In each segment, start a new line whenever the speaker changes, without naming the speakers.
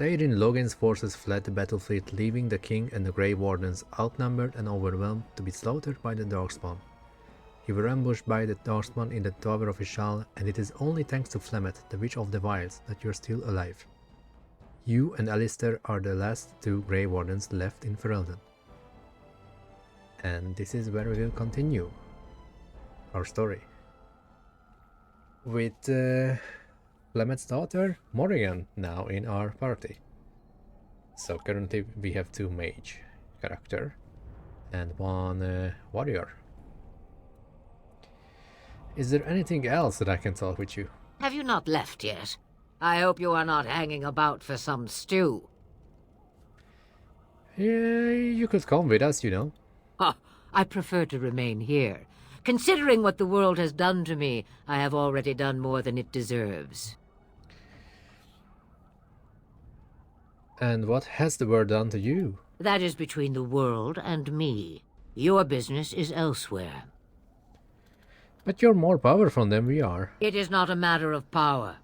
Theoden Logan's forces fled the battlefield, leaving the king and the Grey Wardens outnumbered and overwhelmed to be slaughtered by the Darkspawn. You were ambushed by the Darkspawn in the Tower of Ishal, and it is only thanks to Flemeth, the Witch of the Wilds, that you're still alive. You and Alistair are the last two Grey Wardens left in Ferelden. And this is where we will continue our story. With Flemeth's daughter, Morrigan, now in our party. So currently we have two mage character and one warrior. Is there anything else that I can talk with you?
Have you not left yet? I hope you are not hanging about for some stew.
Yeah, you could come with us, you know.
I prefer to remain here. Considering what the world has done to me, I have already done more than it deserves.
And what has the world done to you?
That is between the world and me. Your business is elsewhere.
But you're more powerful than we are.
It is not a matter of power.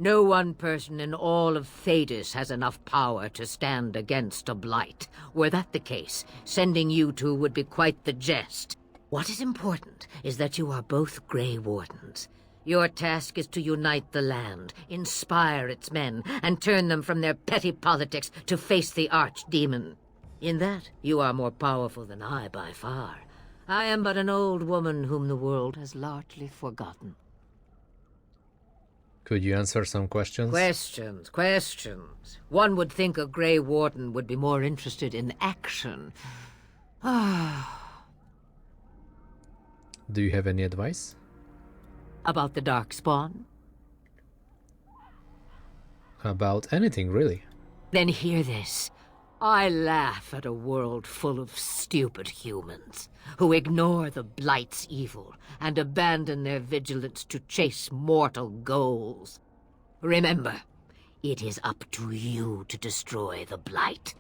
No one person in all of Thedas has enough power to stand against a blight. Were that the case, sending you two would be quite the jest. What is important is that you are both Grey Wardens. Your task is to unite the land, inspire its men, and turn them from their petty politics to face the archdemon. In that, you are more powerful than I by far. I am but an old woman whom the world has largely forgotten.
Could you answer some questions?
Questions. One would think a Grey Warden would be more interested in action.
Do you have any advice?
About the Darkspawn?
About anything, really.
Then hear this. I laugh at a world full of stupid humans who ignore the Blight's evil and abandon their vigilance to chase mortal goals. Remember, it is up to you to destroy the Blight.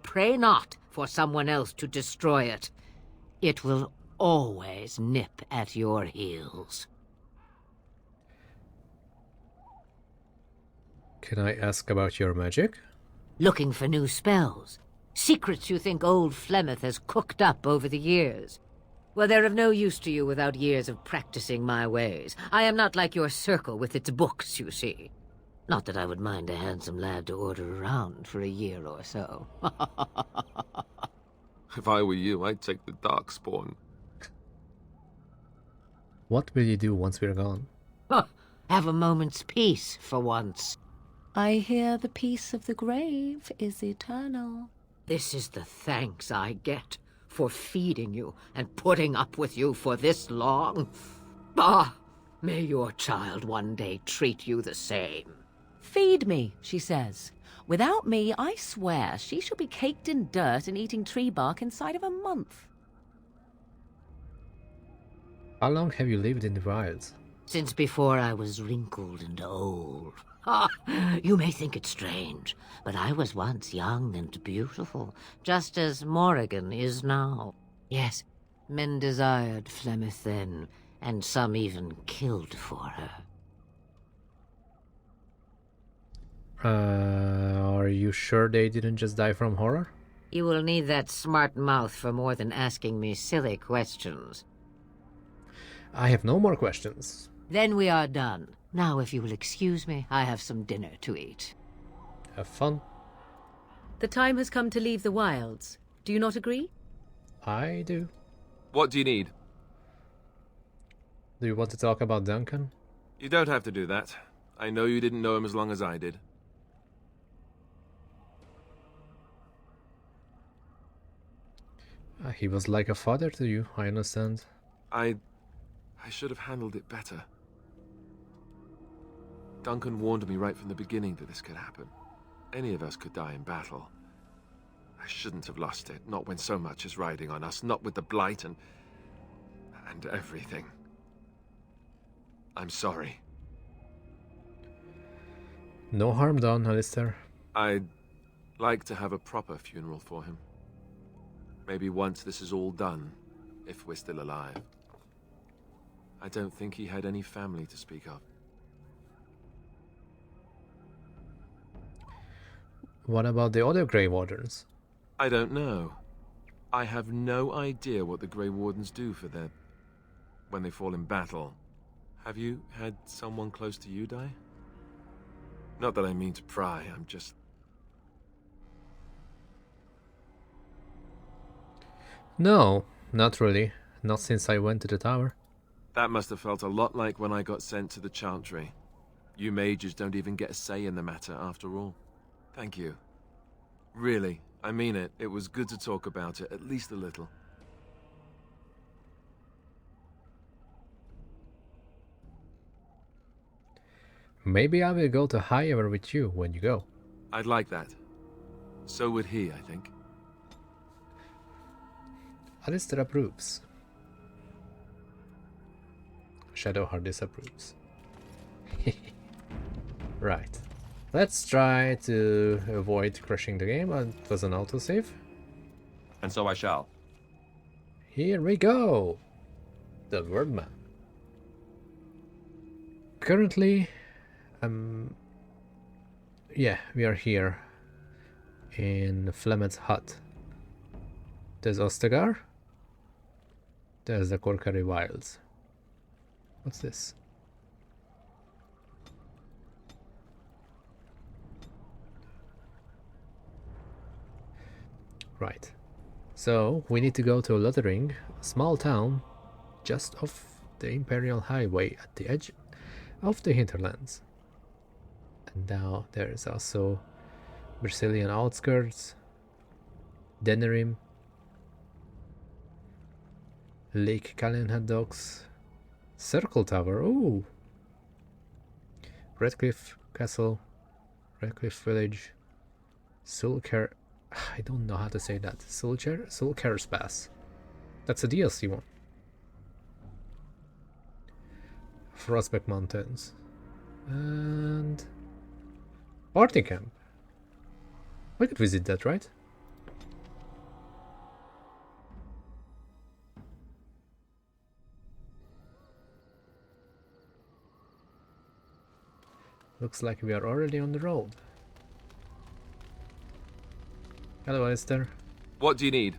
Pray not for someone else to destroy it. It will always nip at your heels.
Can I ask about your magic?
Looking for new spells. Secrets you think old Flemeth has cooked up over the years. Well, they're of no use to you without years of practicing my ways. I am not like your circle with its books, you see. Not that I would mind a handsome lad to order around for a year or so.
If I were you, I'd take the Darkspawn.
What will you do once we're gone?
Have a moment's peace for once.
I hear the peace of the grave is eternal.
This is the thanks I get for feeding you and putting up with you for this long. Bah! May your child one day treat you the same.
Feed me, she says. Without me, I swear, she shall be caked in dirt and eating tree bark inside of a month.
How long have you lived in the wilds?
Since before I was wrinkled and old. You may think it strange, but I was once young and beautiful, just as Morrigan is now. Yes, men desired Flemeth then, and some even killed for her.
Are you sure they didn't just die from horror?
You will need that smart mouth for more than asking me silly questions.
I have no more questions.
Then we are done. Now, if you will excuse me, I have some dinner to eat.
Have fun.
The time has come to leave the wilds. Do you not agree?
I do.
What do you need?
Do you want to talk about Duncan?
You don't have to do that. I know you didn't know him as long as I did.
He was like a father to you, I understand.
I should have handled it better. Duncan warned me right from the beginning that this could happen. Any of us could die in battle. I shouldn't have lost it, not when so much is riding on us, not with the Blight and everything. I'm sorry.
No harm done, Alistair.
I'd like to have a proper funeral for him. Maybe once this is all done, if we're still alive. I don't think he had any family to speak of.
What about the other Grey Wardens?
I don't know. I have no idea what the Grey Wardens do for when they fall in battle. Have you had someone close to you die? Not that I mean to pry, I'm just...
No, not really. Not since I went to the tower.
That must have felt a lot like when I got sent to the Chantry. You mages don't even get a say in the matter, after all. Thank you. Really, I mean it. It was good to talk about it, at least a little.
Maybe I will go to Higher with you when you go.
I'd like that. So would he, I think.
Alistair approves. Shadowheart disapproves. Right. Let's try to avoid crashing the game. It was an autosave.
And so I shall.
Here we go! The word map. Currently, yeah, we are here in Flemet's hut. There's Ostagar. There's the Korkari Wilds. What's this? Right. So, we need to go to Lothering, a small town just off the Imperial Highway at the edge of the hinterlands. And now there's also Brazilian outskirts, Denerim, Lake Calenhad Docks, Circle Tower, ooh! Redcliffe Castle, Redcliffe Village, Sulker... I don't know how to say that. Sulker's Pass. That's a DLC one. Frostback Mountains. And... Party Camp. We could visit that, right? Looks like we are already on the road. Hello, Alistair.
What do you need?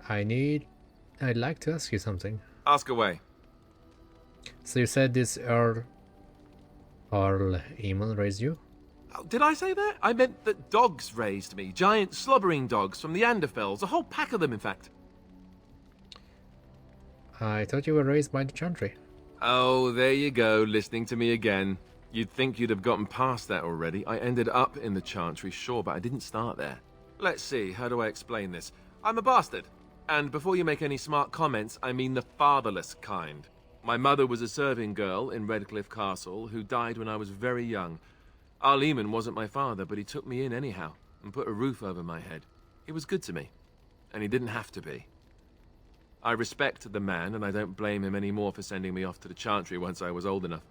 I'd like to ask you something.
Ask away.
So you said this Earl Eamon raised you?
Oh, did I say that? I meant that dogs raised me. Giant slobbering dogs from the Anderfells. A whole pack of them, in fact.
I thought you were raised by the Chantry.
Oh, there you go, listening to me again. You'd think you'd have gotten past that already. I ended up in the Chantry, sure, but I didn't start there. Let's see, how do I explain this? I'm a bastard. And before you make any smart comments, I mean the fatherless kind. My mother was a serving girl in Redcliffe Castle who died when I was very young. Arleman wasn't my father, but he took me in anyhow and put a roof over my head. He was good to me, and he didn't have to be. I respect the man, and I don't blame him anymore for sending me off to the Chantry once I was old enough.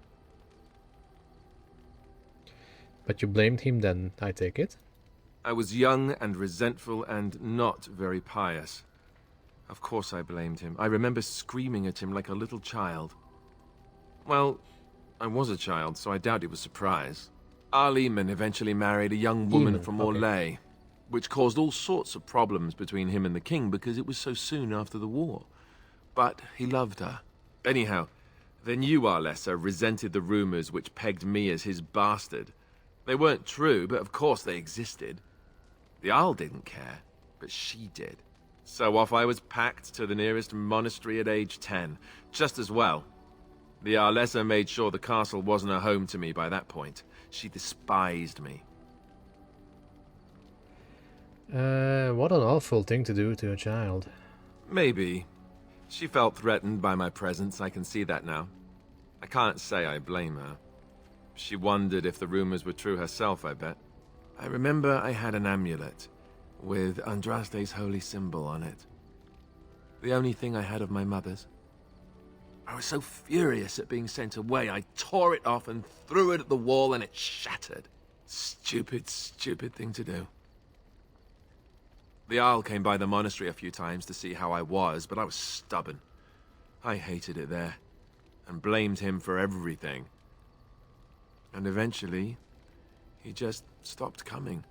But you blamed him then, I take it?
I was young and resentful and not very pious. Of course I blamed him. I remember screaming at him like a little child. Well, I was a child, so I doubt he was surprised. Arleman eventually married a young woman from Orlais, which caused all sorts of problems between him and the king because it was so soon after the war. But he loved her. Anyhow, the new Arlessa resented the rumors which pegged me as his bastard. They weren't true, but of course they existed. The Arl didn't care, but she did. So off I was packed to the nearest monastery at age 10. Just as well. The Arlessa made sure the castle wasn't a home to me by that point. She despised me.
What an awful thing to do to a child.
Maybe. She felt threatened by my presence, I can see that now. I can't say I blame her. She wondered if the rumors were true herself, I bet. I remember I had an amulet with Andraste's holy symbol on it. The only thing I had of my mother's. I was so furious at being sent away, I tore it off and threw it at the wall and it shattered. Stupid, stupid thing to do. The Arl came by the monastery a few times to see how I was, but I was stubborn. I hated it there, and blamed him for everything. And eventually, he just stopped coming.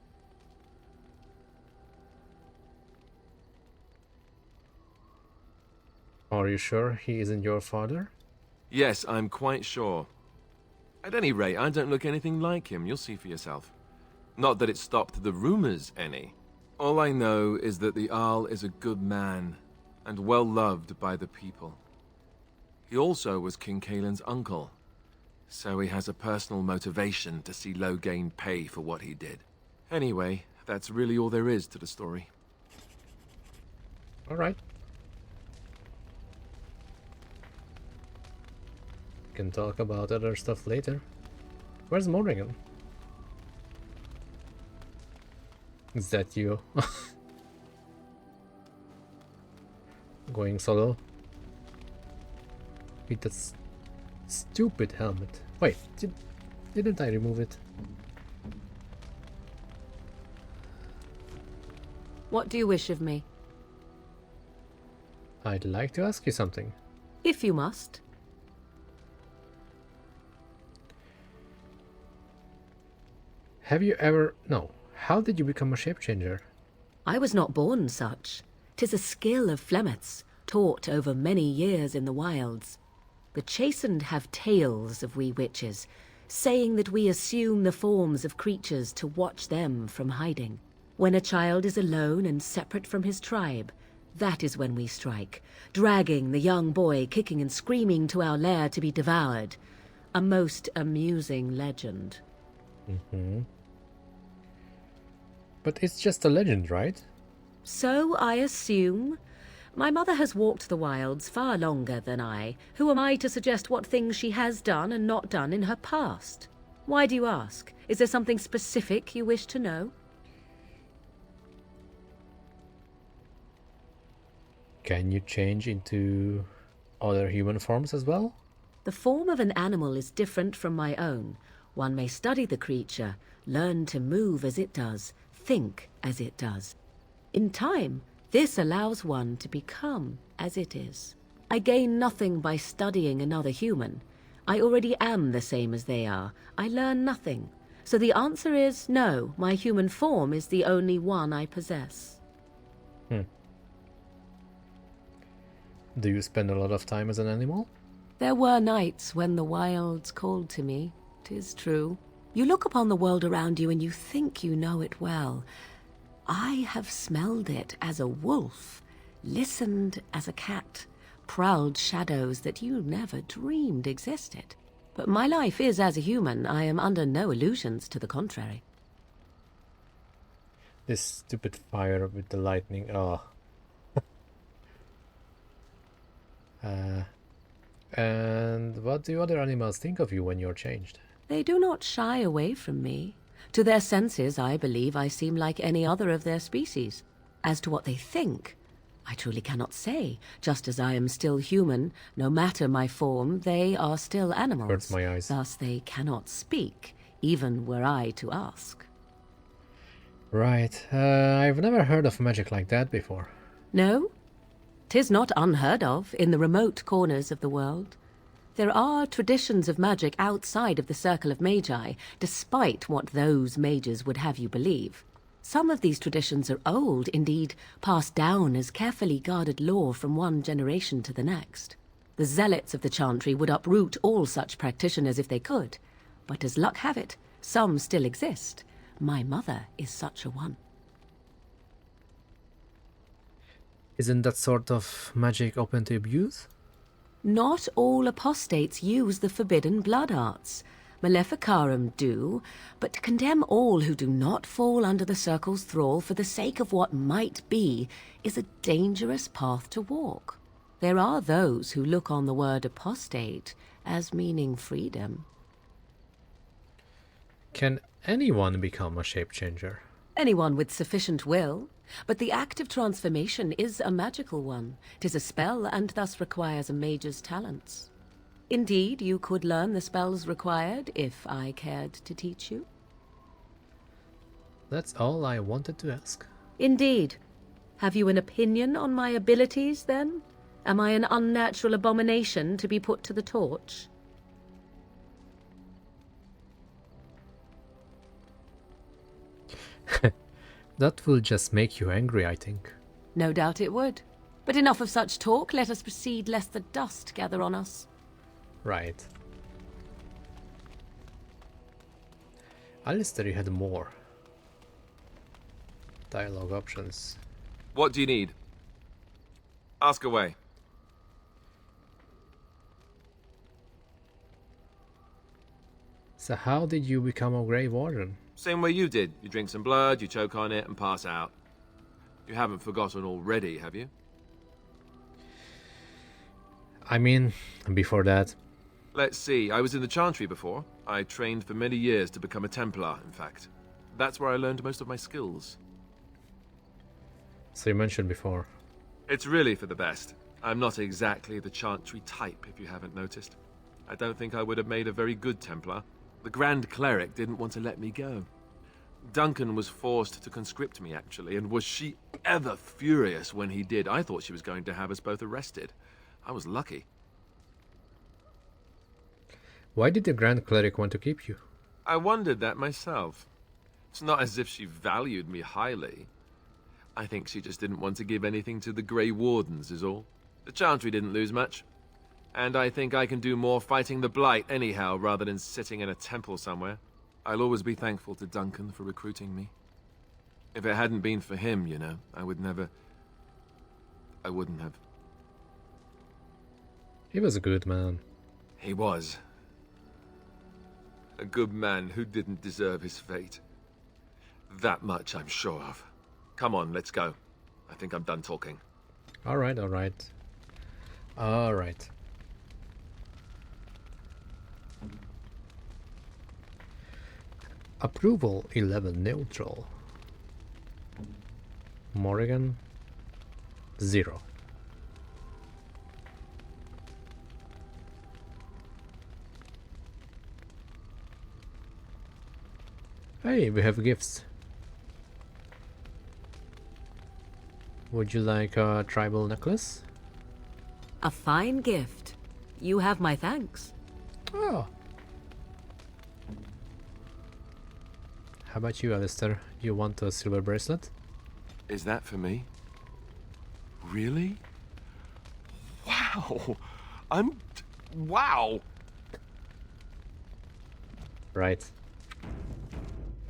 Are you sure he isn't your father?
Yes, I'm quite sure. At any rate, I don't look anything like him. You'll see for yourself. Not that it stopped the rumors any. All I know is that the Arl is a good man, and well loved by the people. He also was King Caelan's uncle, so he has a personal motivation to see Loghain pay for what he did. Anyway, that's really all there is to the story.
Alright. Can talk about other stuff later. Where's Morrigan? Is that you? Going solo? With that stupid helmet. Wait, didn't I remove it?
What do you wish of me?
I'd like to ask you something.
If you must.
Have you ever... No. How did you become a shapechanger?
I was not born such. 'Tis a skill of Flemeth's, taught over many years in the wilds. The chastened have tales of we witches, saying that we assume the forms of creatures to watch them from hiding. When a child is alone and separate from his tribe, that is when we strike, dragging the young boy kicking and screaming to our lair to be devoured. A most amusing legend.
Mm-hmm. But it's just a legend, right?
So I assume. My mother has walked the wilds far longer than I. Who am I to suggest what things she has done and not done in her past? Why do you ask? Is there something specific you wish to know?
Can you change into other human forms as well?
The form of an animal is different from my own. One may study the creature, learn to move as it does, think as it does. In time, this allows one to become as it is. I gain nothing by studying another human. I already am the same as they are. I learn nothing. So the answer is no, my human form is the only one I possess.
Do you spend a lot of time as an animal?
There were nights when the wilds called to me, 'tis true. You look upon the world around you and you think you know it well. I have smelled it as a wolf, listened as a cat, prowled shadows that you never dreamed existed. But my life is as a human. I am under no illusions to the contrary.
This stupid fire with the lightning, oh. And what do other animals think of you when you're changed?
They do not shy away from me. To their senses, I believe I seem like any other of their species. As to what they think, I truly cannot say. Just as I am still human, no matter my form, they are still animals.
Hurts my eyes.
Thus they cannot speak, even were I to ask.
Right, I've never heard of magic like that before.
No? 'Tis not unheard of in the remote corners of the world. There are traditions of magic outside of the circle of Magi, despite what those mages would have you believe. Some of these traditions are old, indeed, passed down as carefully guarded lore from one generation to the next. The zealots of the chantry would uproot all such practitioners if they could, but as luck have it, some still exist. My mother is such a one.
Isn't that sort of magic open to abuse?
Not all apostates use the forbidden blood arts. Maleficarum do, but to condemn all who do not fall under the circle's thrall for the sake of what might be is a dangerous path to walk. There are those who look on the word apostate as meaning freedom.
Can anyone become a shapechanger?
Anyone with sufficient will, but the act of transformation is a magical one. 'Tis a spell and thus requires a mage's talents. Indeed, you could learn the spells required if I cared to teach you.
That's all I wanted to ask.
Indeed. Have you an opinion on my abilities, then? Am I an unnatural abomination to be put to the torch?
That will just make you angry, I think.
No doubt it would. But enough of such talk. Let us proceed, lest the dust gather on us.
Right. Alistair, you had more. Dialogue options.
What do you need? Ask away.
So how did you become a Grey Warden?
Same way you did. You drink some blood, you choke on it, and pass out. You haven't forgotten already, have you?
I mean, before that.
Let's see, I was in the Chantry before. I trained for many years to become a Templar, in fact. That's where I learned most of my skills.
So you mentioned before.
It's really for the best. I'm not exactly the Chantry type, if you haven't noticed. I don't think I would have made a very good Templar. The Grand Cleric didn't want to let me go. Duncan was forced to conscript me, actually, and was she ever furious when he did. I thought she was going to have us both arrested. I was lucky.
Why did the Grand Cleric want to keep you?
I wondered that myself. It's not as if she valued me highly. I think she just didn't want to give anything to the Grey Wardens, is all. The Chantry didn't lose much. And I think I can do more fighting the Blight anyhow, rather than sitting in a temple somewhere. I'll always be thankful to Duncan for recruiting me. If it hadn't been for him, you know, I wouldn't have.
He was a good man.
He was. A good man who didn't deserve his fate. That much I'm sure of. Come on, let's go. I think I'm done talking.
Alright, alright. Alright. Approval 11 neutral. Morrigan 0. Hey, we have gifts. Would you like a tribal necklace?
A fine gift. You have my thanks.
Oh. How about you, Alistair? You want a silver bracelet?
Is that for me? Really? Wow! Wow!
Right.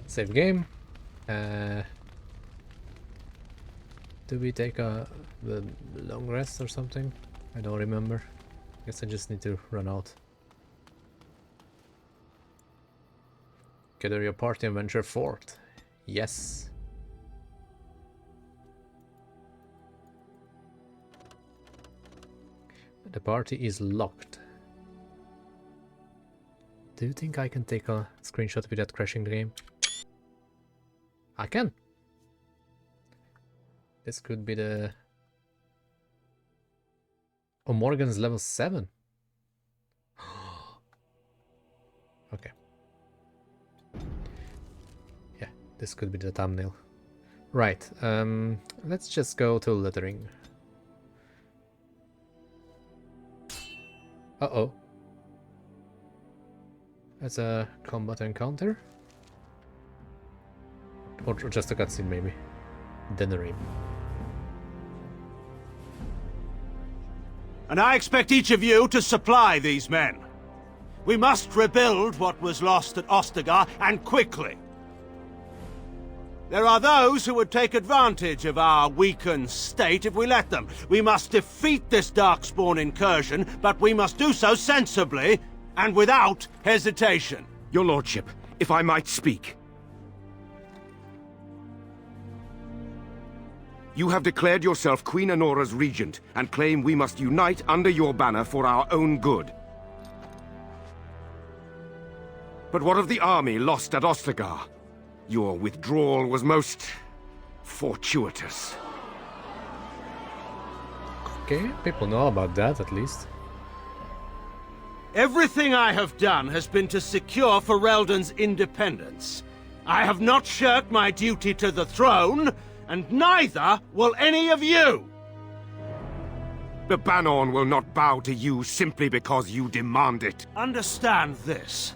Save game. Do we take a long rest or something? I don't remember. Guess I just need to run out. Gather your party and venture forth. Yes. The party is locked. Do you think I can take a screenshot without crashing the game? I can. This could be the... Oh, Morgan's level 7. Okay. Yeah, this could be the thumbnail. Right, let's just go to Lothering. Uh-oh. That's a combat encounter? Or just a cutscene, maybe. Dennery.
And I expect each of you to supply these men. We must rebuild what was lost at Ostagar, and quickly. There are those who would take advantage of our weakened state if we let them. We must defeat this Darkspawn incursion, but we must do so sensibly and without hesitation.
Your lordship, if I might speak. You have declared yourself Queen Honora's regent, and claim we must unite under your banner for our own good. But what of the army lost at Ostagar? Your withdrawal was most... fortuitous.
Okay, people know about that at least.
Everything I have done has been to secure Ferelden's independence. I have not shirked my duty to the throne, and neither will any of you!
The Banorn will not bow to you simply because you demand it.
Understand this.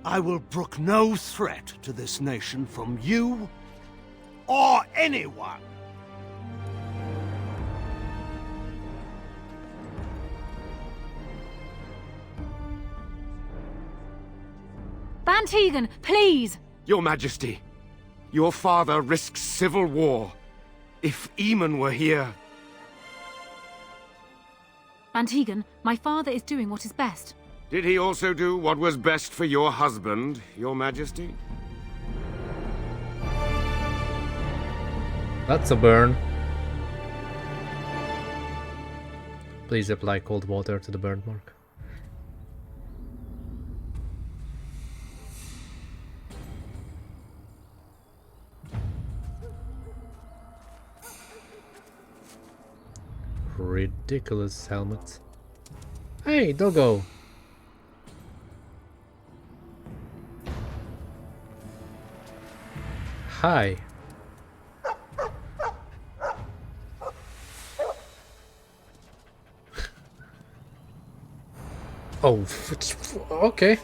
I will brook no threat to this nation from you or anyone.
Antigon, please!
Your Majesty, your father risks civil war. If Eamon were here...
Antigon, my father is doing what is best.
Did he also do what was best for your husband, your Majesty?
That's a burn. Please apply cold water to the burn mark. Ridiculous helmet. Hey, doggo! Hi. Oh, okay.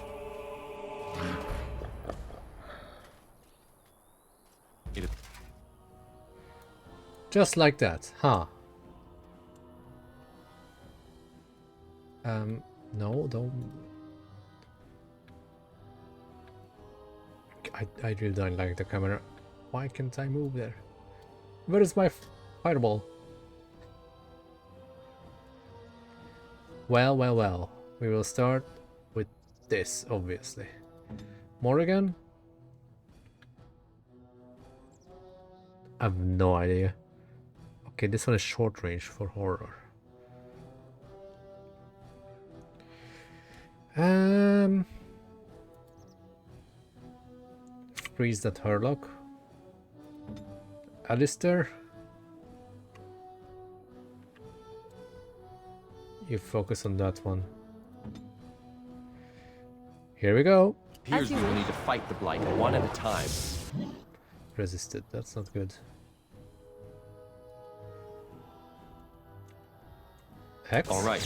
Just like that, huh? No, don't. I really don't like the camera. Why can't I move there? Where is my fireball? Well, well, well. We will start with this, obviously. Morrigan? I have no idea. Okay, this one is short range for horror. Freeze that Hurlock. Alistair. You focus on that one. Here we go.
Here's where you need to fight the Blight one at a time.
Resisted, that's not good. Hex.
Alright.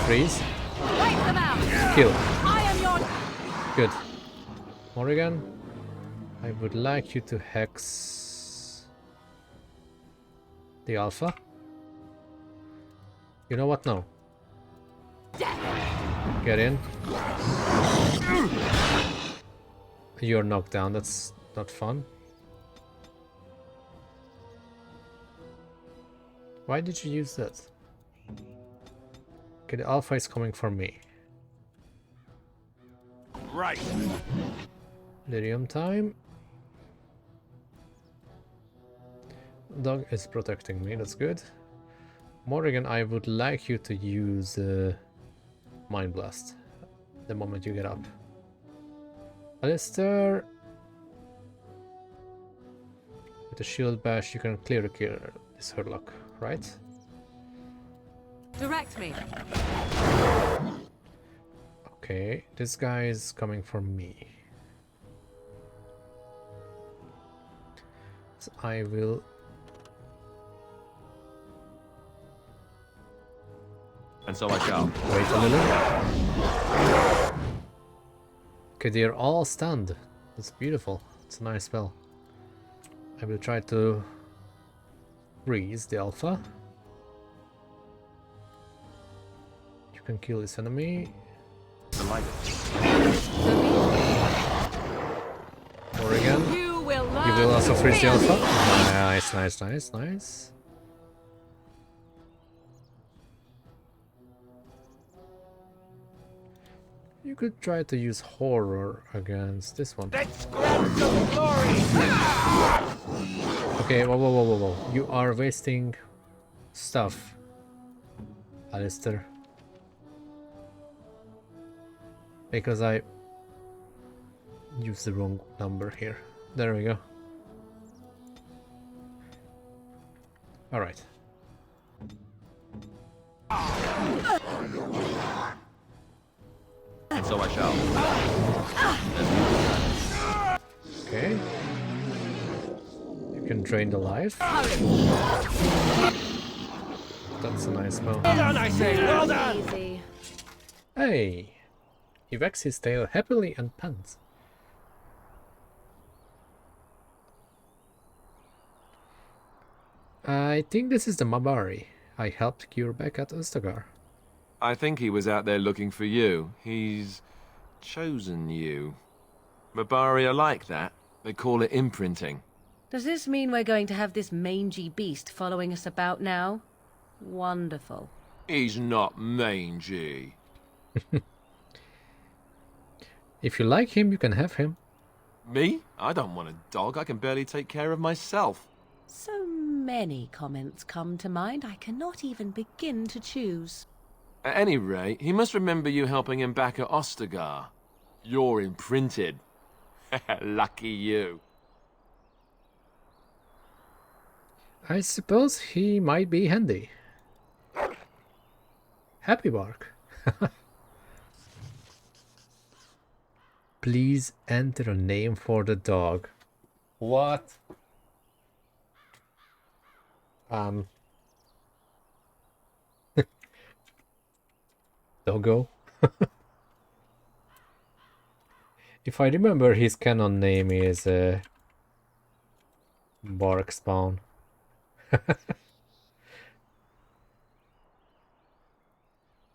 Freeze.
Wipe them out!
Kill.
I am your...
Good. Morrigan, I would like you to hex the Alpha. You know what? No. Get in. You're knocked down. That's not fun. Why did you use that? Okay, the Alpha is coming for me.
Right.
Lyrium time. Dog is protecting me, that's good. Morrigan, I would like you to use Mind Blast the moment you get up. Alistair, with the shield bash you can clear this Hurlock, right?
Direct me.
Okay, this guy is coming for me. So I will...
And so I shall.
Wait a little. Okay, they're all stunned. That's beautiful. It's a nice spell. I will try to freeze the Alpha. You can kill this enemy. Morrigan.
You will
You will also freeze the Alpha. Nice, nice, nice, nice. You could try to use horror against this one.
Let's grab some glory!
Okay, whoa, whoa, whoa, whoa, whoa. You are wasting stuff, Alistair. Because I used the wrong number here. There we go. Alright.
And so I shall.
Okay. You can drain the life. That's a nice spell.
Well done, I say, well done!
Easy.
Hey! He wags his tail happily and pants. I think this is the Mabari I helped cure back at Ostagar.
I think he was out there looking for you. He's Chosen you. Mabari are like that. They call it imprinting.
Does this mean we're going to have this mangy beast following us about now? Wonderful.
He's not mangy.
If you like him, you can have him.
Me? I don't want a dog. I can barely take care of myself.
So many comments come to mind, I cannot even begin to choose.
At any rate, he must remember you helping him back at Ostagar. You're imprinted. Lucky you.
I suppose he might be handy. Happy bark. Please enter a name for the dog. What? Doggo. If I remember, his canon name is Bark Spawn.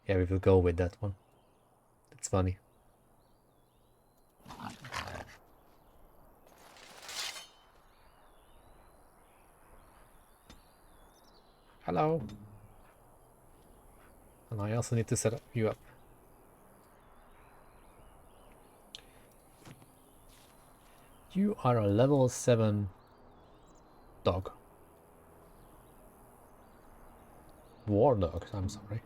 Yeah, we will go with that one. That's funny. Hello. And I also need to set you up. You are a level 7 dog. War dog, I'm sorry.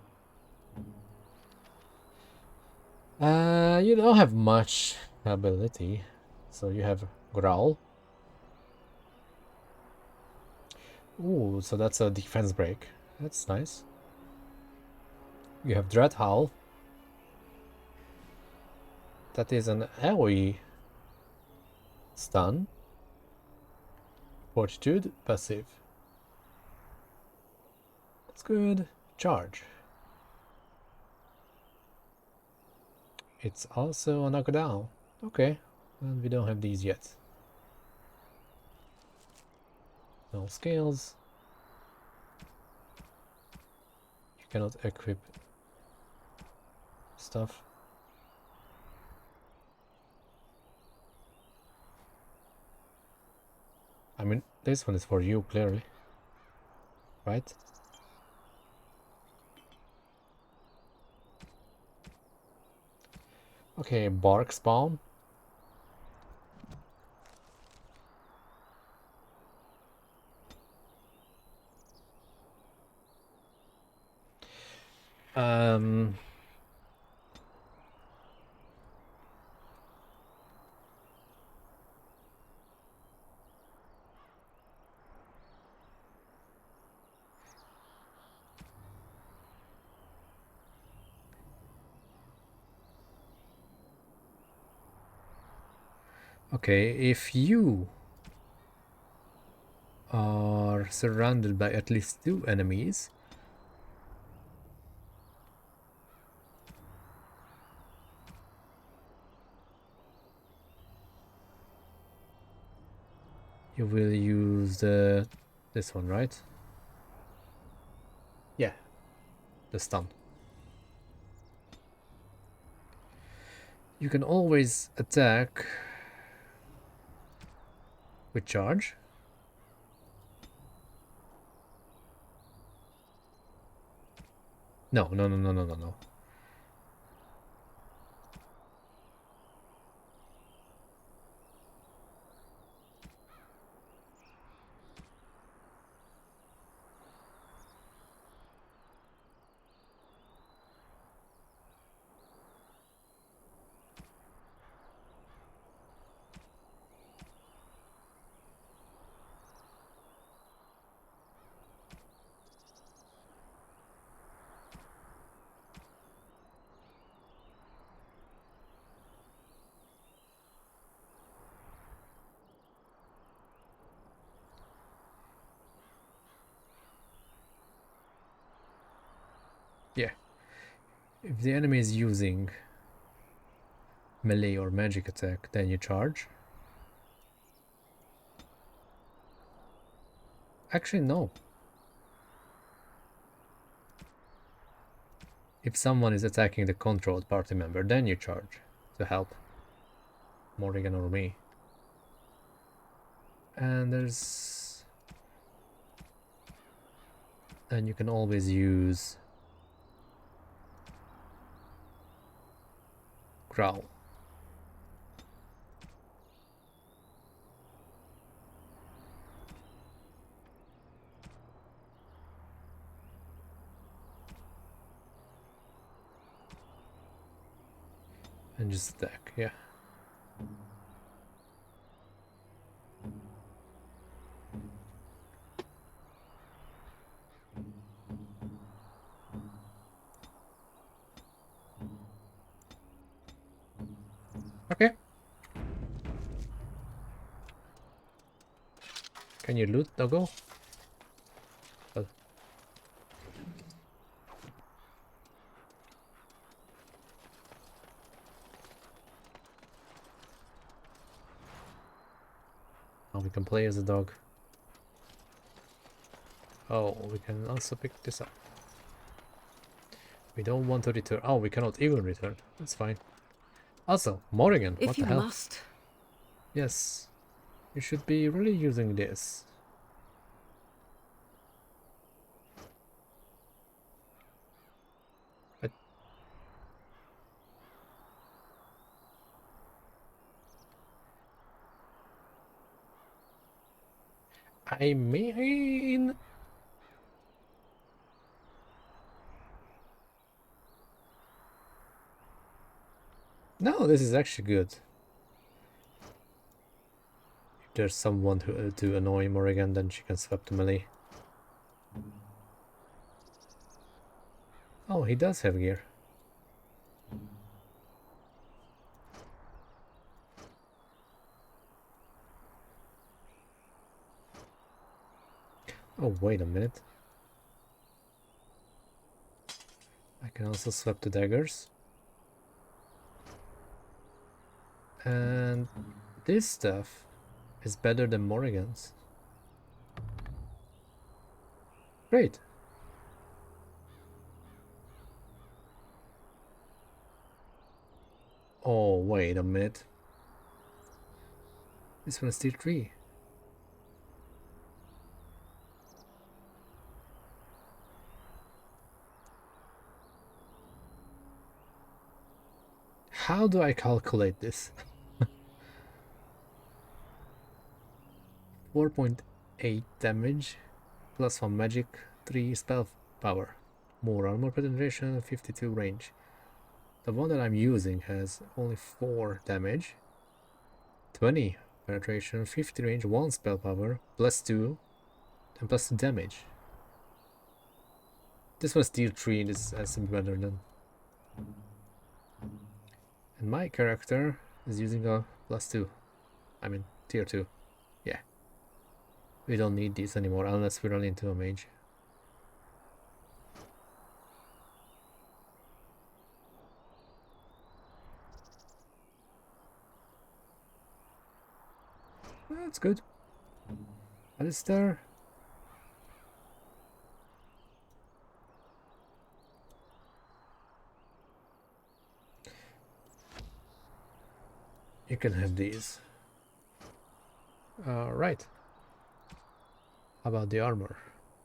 You don't have much ability. So you have Growl. Ooh, so that's a defense break. That's nice. You have Dread Howl. That is an AoE stun. Fortitude, passive. That's good. Charge. It's also a knockdown. Okay, and we don't have these yet. No scales. You cannot equip stuff. I mean, this one is for you, clearly. Right? Okay, bark spawn. Okay, if you are surrounded by at least 2 enemies, you will use this one, right? Yeah, the stun. You can always attack with charge. No. Yeah. If the enemy is using melee or magic attack, then you charge. Actually, no. If someone is attacking the controlled party member, then you charge. to help Morrigan or me. And there's... And you can always use Growl. And just stack, yeah. Okay. Can you loot, doggo? Oh. Oh, we can play as a dog. Oh, we can also pick this up. We don't want to return. Oh, we cannot even return. That's fine. Also, Morrigan, what the hell?
If you must.
Yes. You should be really using this. But I mean... No, this is actually good. If there's someone to annoy Morrigan, then she can swap to melee. Oh, he does have gear. Oh, wait a minute. I can also swap to daggers. And this stuff is better than Morrigan's. Great. Oh, wait a minute. This one is tier 3. How do I calculate this? 4.8 damage, plus 1 magic, 3 spell power, more armor penetration, 52 range. The one that I'm using has only 4 damage, 20 penetration, 50 range, 1 spell power, plus 2, and plus 2 damage. This one's tier 3, this has to be better than. And my character is using a plus 2. I mean, tier 2. Yeah. We don't need these anymore unless we run into a mage. That's good. Alistair. You can have these. Right. How about the armor?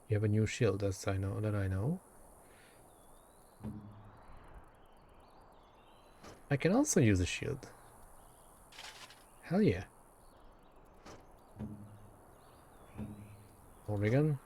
You have a new shield, as I know. I can also use a shield. Hell yeah. Morrigan.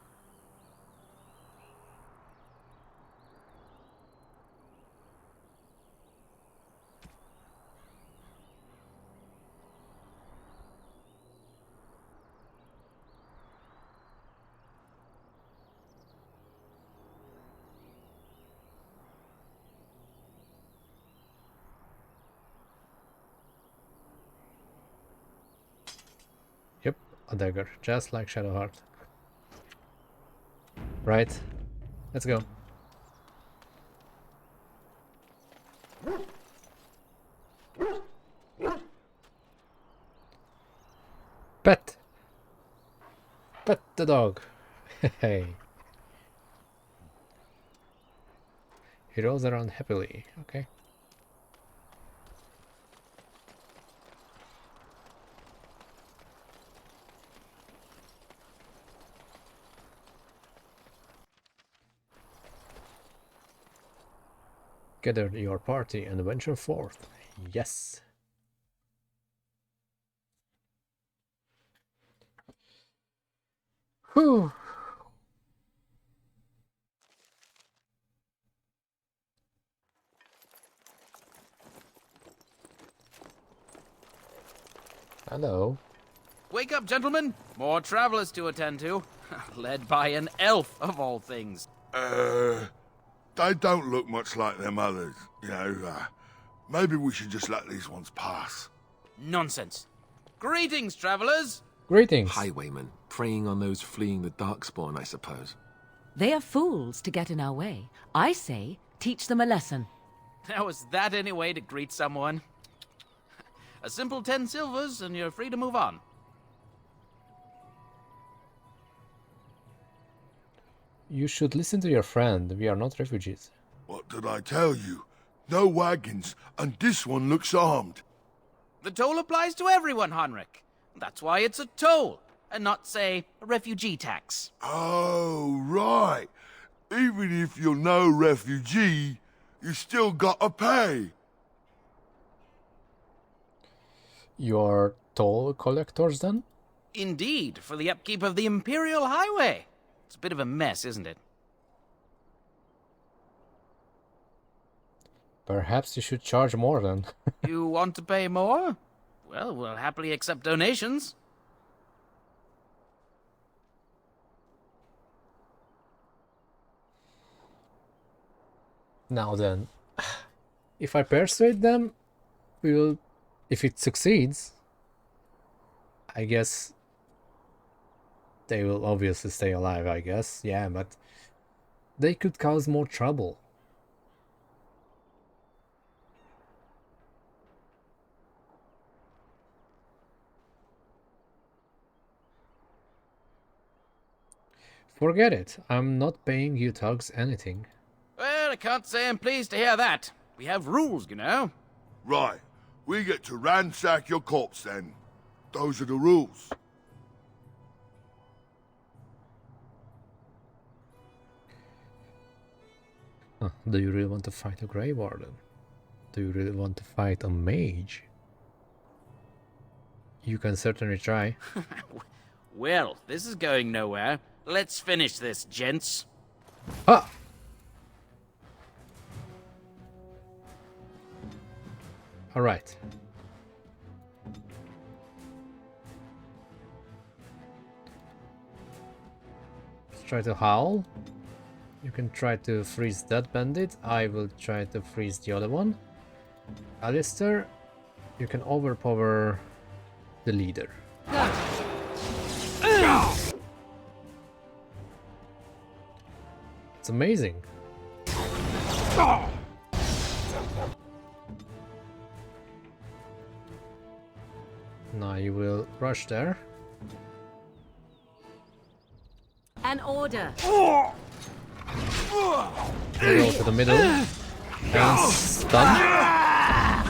Yep, a dagger, just like Shadowheart. Right, let's go. Pet! Pet the dog! Hey. He rolls around happily, okay. Gather your party and venture forth. Yes. Whew. Hello.
Wake up, gentlemen! More travelers to attend to. Led by an elf, of all things.
They don't look much like them others, you know. Maybe we should just let these ones pass.
Nonsense. Greetings, travelers!
Greetings.
Highwaymen, preying on those fleeing the Darkspawn, I suppose.
They are fools to get in our way. I say, teach them a lesson.
Now, is that any way to greet someone? A simple 10 silvers, and you're free to move on.
You should listen to your friend. We are not refugees.
What did I tell you? No wagons, and this one looks armed.
The toll applies to everyone, Heinrich. That's why it's a toll, and not, say, a refugee tax.
Oh, right. Even if you're no refugee, you still gotta pay.
You're toll collectors then?
Indeed, for the upkeep of the Imperial Highway. It's a bit of a mess, isn't it?
Perhaps you should charge more then.
You want to pay more? Well, we'll happily accept donations.
Now then, if I persuade them, we will... If it succeeds, I guess they will obviously stay alive, I guess. Yeah, but they could cause more trouble. Forget it. I'm not paying you thugs anything.
Well, I can't say I'm pleased to hear that. We have rules, you know.
Right. We get to ransack your corpse then. Those are the rules.
Huh, do you really want to fight a Grey Warden? Do you really want to fight a mage? You can certainly try.
Well, this is going nowhere. Let's finish this, gents.
Ah! Alright. Let's try to howl. You can try to freeze that bandit. I will try to freeze the other one. Alistair, you can overpower the leader. It's amazing. Now you will rush there.
An order.
Go to the middle. And stun.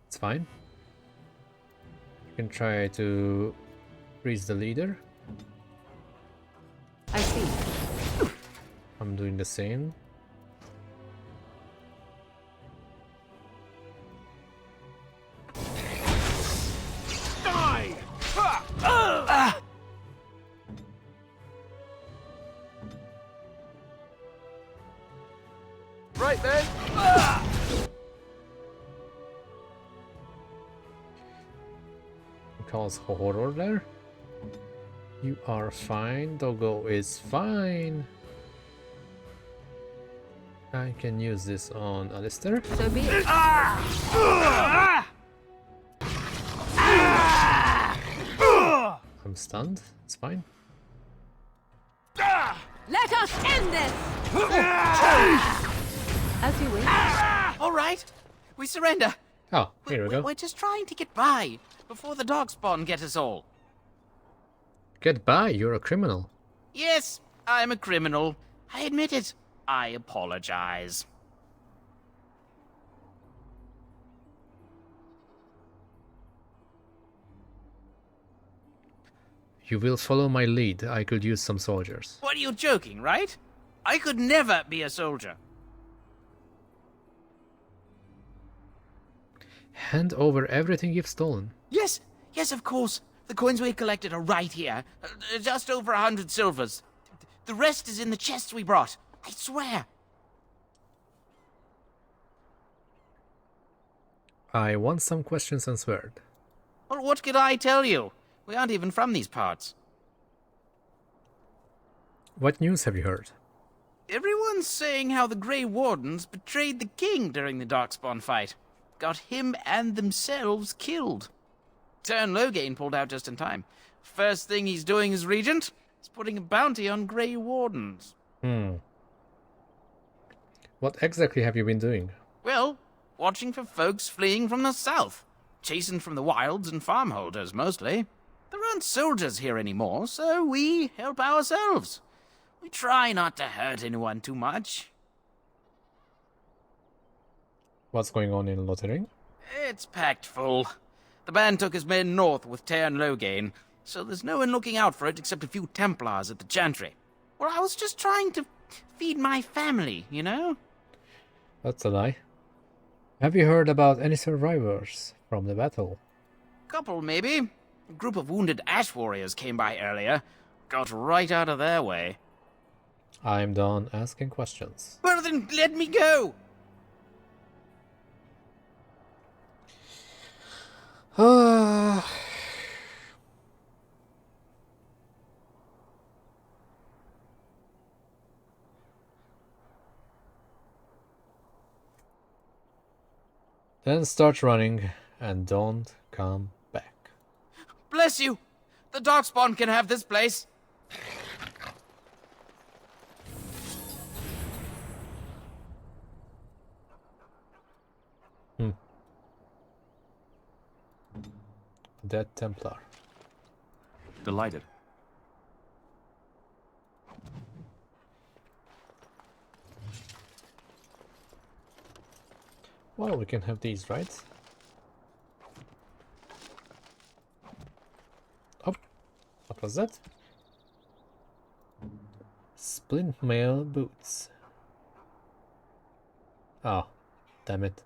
It's fine. You can try to freeze the leader.
I see.
I'm doing the same.
Right then.
Cause horror there. You are fine. Doggo is fine. I can use this on Alistair.
So be it.
I'm stunned. It's fine.
Let us end this! As you wish.
All right. We surrender.
Oh, here we go.
We're just trying to get by before the Darkspawn get us all.
Get by, you're a criminal.
Yes, I'm a criminal. I admit it. I apologize.
You will follow my lead. I could use some soldiers.
What are you joking, right? I could never be a soldier.
Hand over everything you've stolen.
Yes, yes, of course. The coins we collected are right here. Just over 100 silvers. The rest is in the chests we brought. I swear.
I want some questions answered.
Well, what could I tell you? We aren't even from these parts.
What news have you heard?
Everyone's saying how the Grey Wardens betrayed the king during the Darkspawn fight. Got him and themselves killed. Tailor Lothering pulled out just in time. First thing he's doing as regent is putting a bounty on Grey Wardens.
What exactly have you been doing?
Well, watching for folks fleeing from the south. Chasing from the wilds and farmholders, mostly. There aren't soldiers here anymore, so we help ourselves. We try not to hurt anyone too much.
What's going on in Lothering?
It's packed full. The band took his men north with Tailor Lothering, so there's no one looking out for it except a few Templars at the Chantry. Well, I was just trying to feed my family, you know?
That's a lie. Have you heard about any survivors from the battle?
Couple, maybe. A group of wounded ash warriors came by earlier. Got right out of their way.
I'm done asking questions.
Well, then let me go!
Then start running and don't come back.
Bless you! The Darkspawn can have this place.
Dead Templar.
Delighted.
Well, we can have these, right? Oh, what was that? Splint mail boots. Oh, damn it.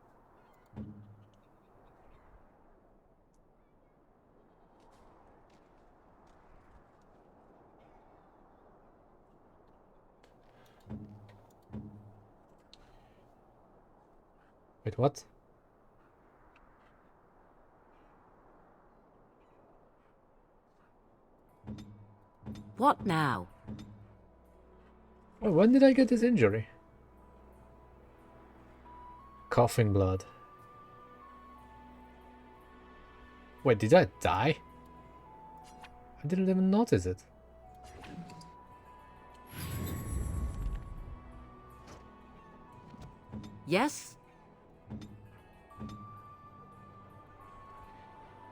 Wait, what?
What now?
Oh, when did I get this injury? Coughing blood. Wait, did I die? I didn't even notice it.
Yes?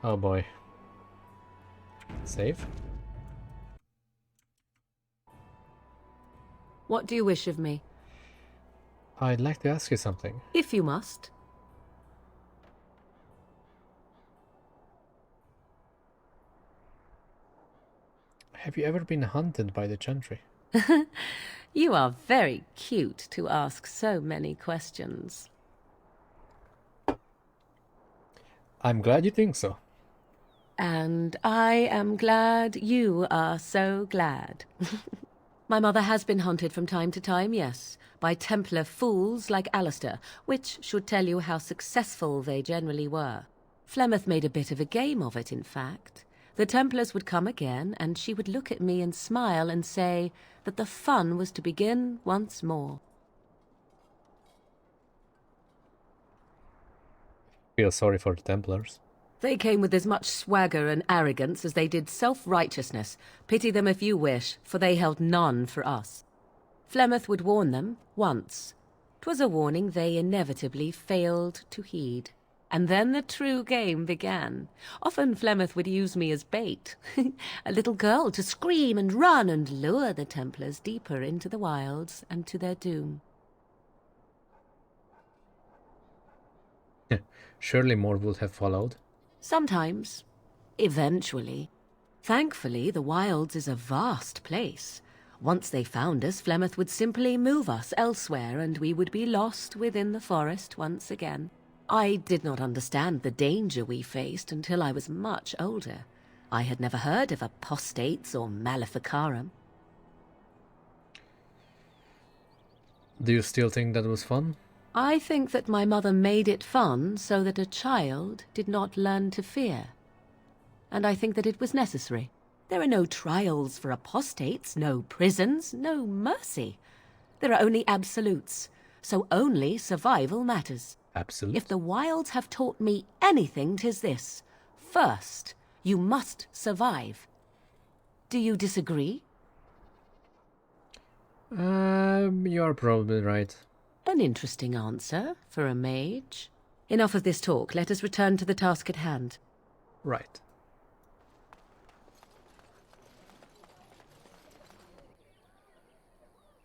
Oh boy. Save?
What do you wish of me?
I'd like to ask you something.
If you must.
Have you ever been hunted by the Chantry?
You are very cute to ask so many questions.
I'm glad you think so.
And I am glad you are so glad. My mother has been hunted from time to time, yes, by Templar fools like Alistair, which should tell you how successful they generally were. Flemeth made a bit of a game of it, in fact. The Templars would come again, and she would look at me and smile and say that the fun was to begin once more.
Feel sorry for the Templars.
They came with as much swagger and arrogance as they did self-righteousness. Pity them if you wish, for they held none for us. Flemeth would warn them, once. 'Twas a warning they inevitably failed to heed. And then the true game began. Often Flemeth would use me as bait. A little girl to scream and run and lure the Templars deeper into the wilds and to their doom.
Surely more would have followed.
Sometimes. Eventually. Thankfully, the wilds is a vast place. Once they found us, Flemeth would simply move us elsewhere, and we would be lost within the forest once again. I did not understand the danger we faced until I was much older. I had never heard of apostates or maleficarum.
Do you still think that was fun?
I think that my mother made it fun so that a child did not learn to fear. And I think that it was necessary. There are no trials for apostates, no prisons, no mercy. There are only absolutes, so only survival matters.
Absolute.
If the wilds have taught me anything, 'tis this. First, you must survive. Do you disagree?
You're probably right.
An interesting answer for a mage. Enough of this talk. Let us return to the task at hand.
Right.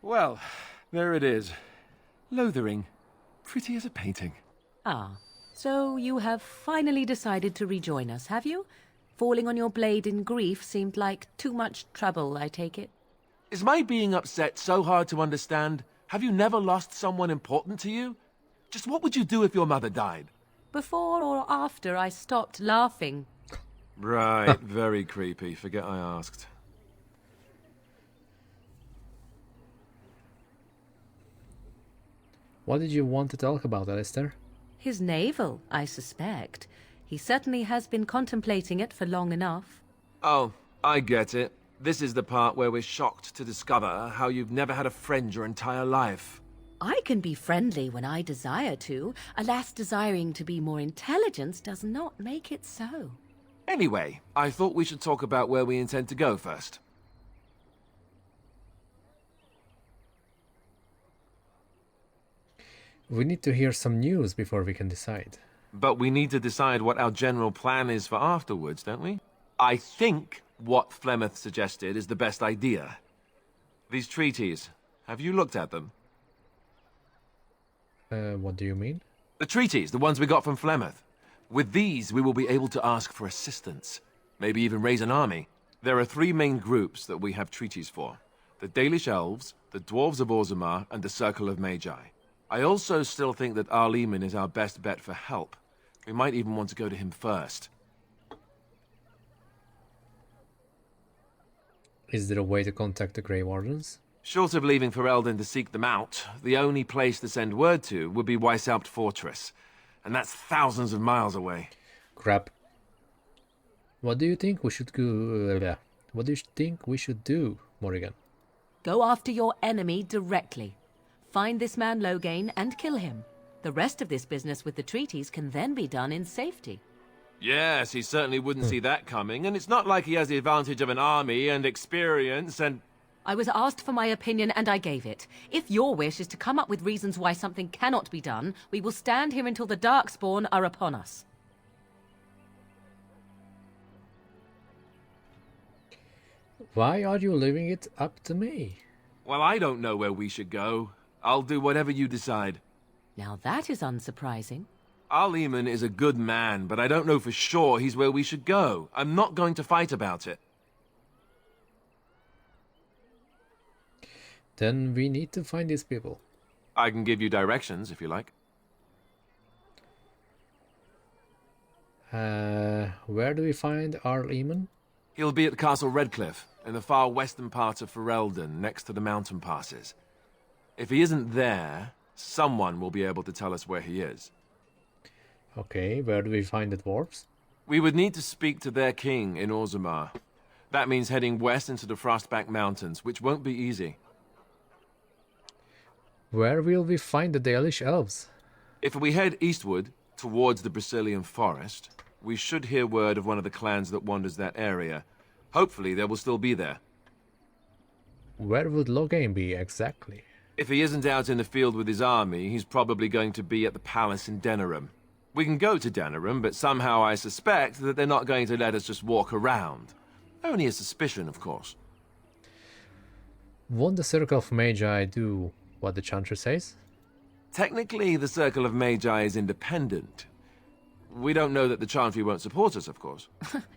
Well, there it is. Lothering. Pretty as a painting.
Ah, so you have finally decided to rejoin us, have you? Falling on your blade in grief seemed like too much trouble, I take it.
Is my being upset so hard to understand? Have you never lost someone important to you? Just what would you do if your mother died?
Before or after I stopped laughing.
Right, very creepy. Forget I asked.
What did you want to talk about, Alistair?
His navel, I suspect. He certainly has been contemplating it for long enough.
Oh, I get it. This is the part where we're shocked to discover how you've never had a friend your entire life.
I can be friendly when I desire to. Alas, desiring to be more intelligent does not make it so.
Anyway, I thought we should talk about where we intend to go first.
We need to hear some news before we can decide.
But we need to decide what our general plan is for afterwards, don't we? I think what Flemeth suggested is the best idea. These treaties, have you looked at them?
What do you mean?
The treaties, the ones we got from Flemeth. With these, we will be able to ask for assistance. Maybe even raise an army. There are 3 main groups that we have treaties for. The Dalish Elves, the Dwarves of Orzammar, and the Circle of Magi. I also still think that Arleman is our best bet for help. We might even want to go to him first.
Is there a way to contact the Grey Wardens?
Short of leaving Ferelden to seek them out, the only place to send word to would be Weishaupt Fortress. And that's thousands of miles away.
Crap. What do you think we should do? What do you think we should do, Morrigan?
Go after your enemy directly. Find this man Loghain and kill him. The rest of this business with the treaties can then be done in safety.
Yes, he certainly wouldn't see that coming, and it's not like he has the advantage of an army and experience and...
I was asked for my opinion and I gave it. If your wish is to come up with reasons why something cannot be done, we will stand here until the Darkspawn are upon us.
Why are you leaving it up to me?
Well, I don't know where we should go. I'll do whatever you decide.
Now that is unsurprising.
Arleman is a good man, but I don't know for sure he's where we should go. I'm not going to fight about it.
Then we need to find these people.
I can give you directions, if you like.
Where do we find Arleman?
He'll be at Castle Redcliffe, in the far western part of Ferelden, next to the mountain passes. If he isn't there, someone will be able to tell us where he is.
Okay, where do we find the dwarves?
We would need to speak to their king in Orzammar. That means heading west into the Frostback Mountains, which won't be easy.
Where will we find the Dalish elves?
If we head eastward, towards the Brazilian forest, we should hear word of one of the clans that wanders that area. Hopefully they will still be there.
Where would Loghain be exactly?
If he isn't out in the field with his army, he's probably going to be at the palace in Denerim. We can go to Denerim, but somehow I suspect that they're not going to let us just walk around. Only a suspicion, of course.
Won't the Circle of Magi do what the Chanter says?
Technically, the Circle of Magi is independent. We don't know that the Chantry won't support us, of course.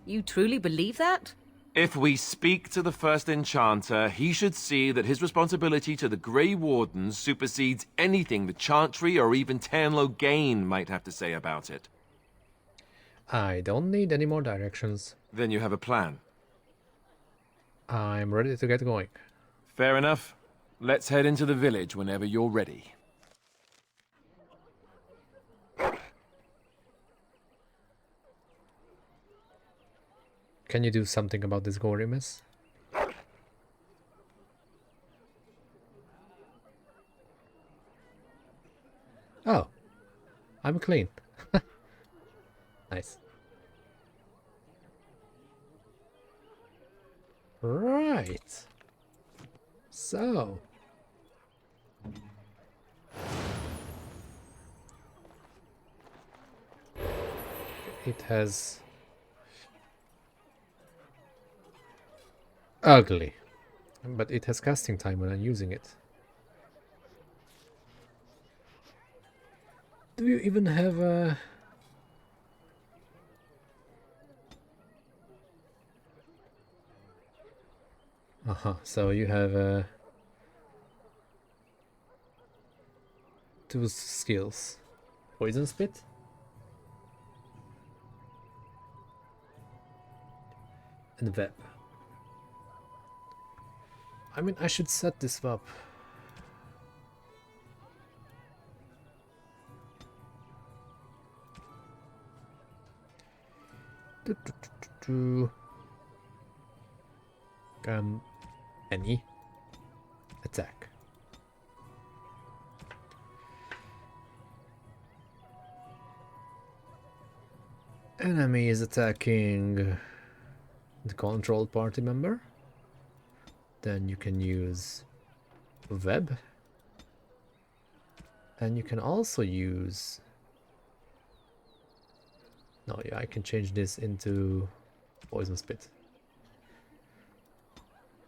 You truly believe that?
If we speak to the first enchanter, he should see that his responsibility to the Grey Warden supersedes anything the Chantry or even Tailor might have to say about it.
I don't need any more directions.
Then you have a plan.
I'm ready to get going.
Fair enough. Let's head into the village whenever you're ready.
Can you do something about this gory mess? Oh, I'm clean. Nice. Right. So. It has ugly, but it has casting time when I'm using it. Do you even have a... so you have two skills. Poison Spit and Web. I mean, I should set this up. Any attack. Enemy is attacking the controlled party member. Then you can use Web. And you can also use... No, yeah, I can change this into Poison Spit.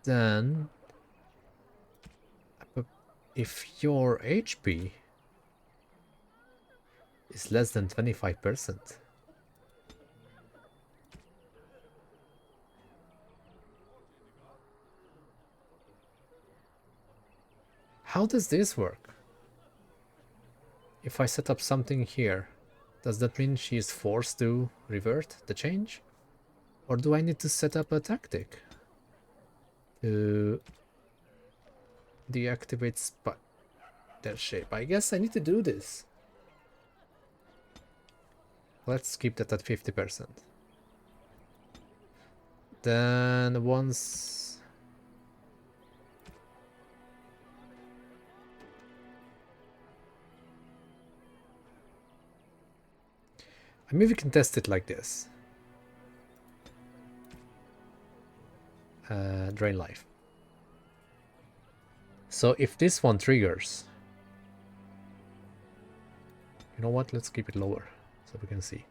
Then, if your HP is less than 25%, how does this work? If I set up something here, does that mean she is forced to revert the change? Or do I need to set up a tactic to deactivate their shape? I guess I need to do this. Let's keep that at 50%. Then once... I mean, we can test it like this. Drain life. So if this one triggers, you know what, let's keep it lower so we can see.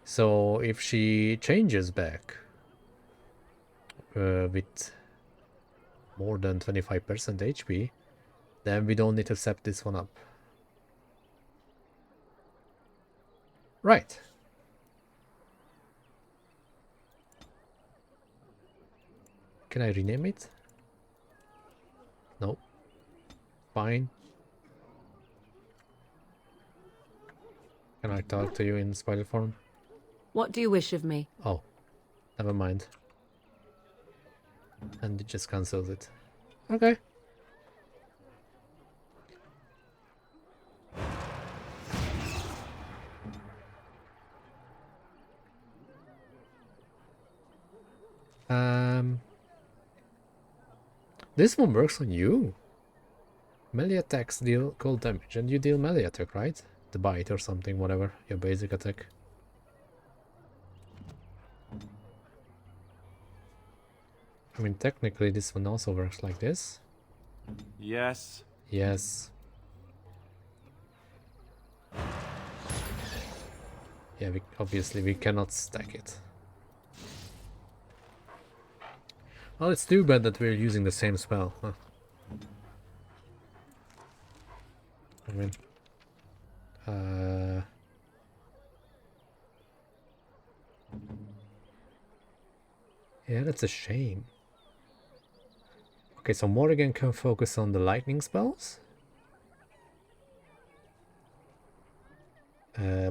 So if she changes back with more than 25% HP, then we don't need to set this one up. Right. Can I rename it? No. Fine. Can I talk to you in spider form?
What do you wish of me?
Oh, never mind. And it just cancels it. Okay. This one works on you. Melee attacks deal cold damage, and you deal melee attack, right? The bite or something, whatever, your basic attack. I mean, technically this one also works like this.
Yes.
Yes. Yeah, obviously we cannot stack it. Well, it's too bad that we're using the same spell, huh? I mean... Yeah, that's a shame. Okay, so Morrigan can focus on the lightning spells.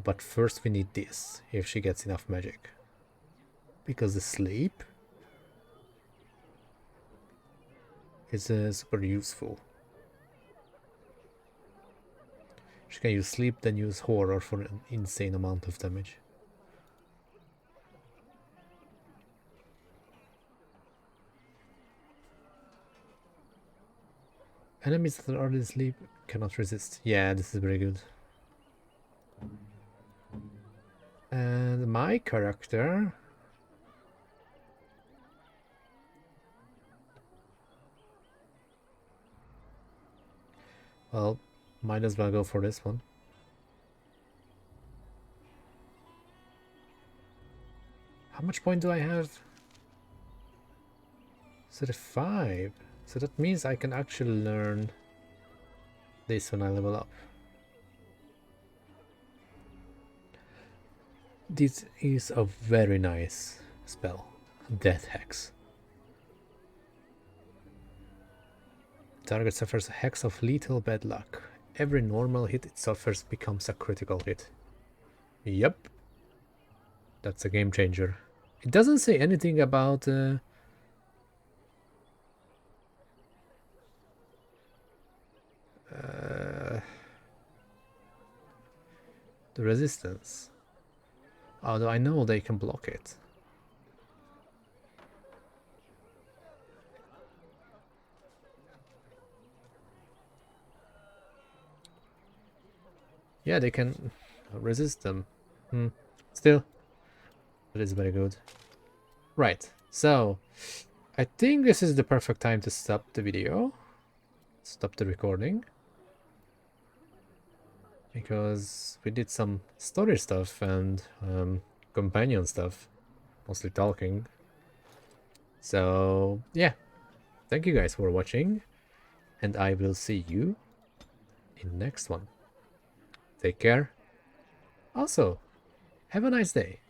But first we need this, if she gets enough magic. Because the sleep is super useful. She can use sleep, then use horror for an insane amount of damage. Enemies that are already asleep cannot resist. Yeah, this is very good. And my character... Well, might as well go for this one. How much point do I have? 35. So that means I can actually learn this when I level up. This is a very nice spell. Death Hex. Target suffers a hex of lethal bad luck. Every normal hit it suffers becomes a critical hit. Yep. That's a game changer. It doesn't say anything about the resistance. Although I know they can block it. Yeah, they can resist them. Still, that is very good. Right, so I think this is the perfect time to stop the video. Stop the recording. Because we did some story stuff and companion stuff. Mostly talking. So, yeah. Thank you guys for watching. And I will see you in the next one. Take care. Also, have a nice day.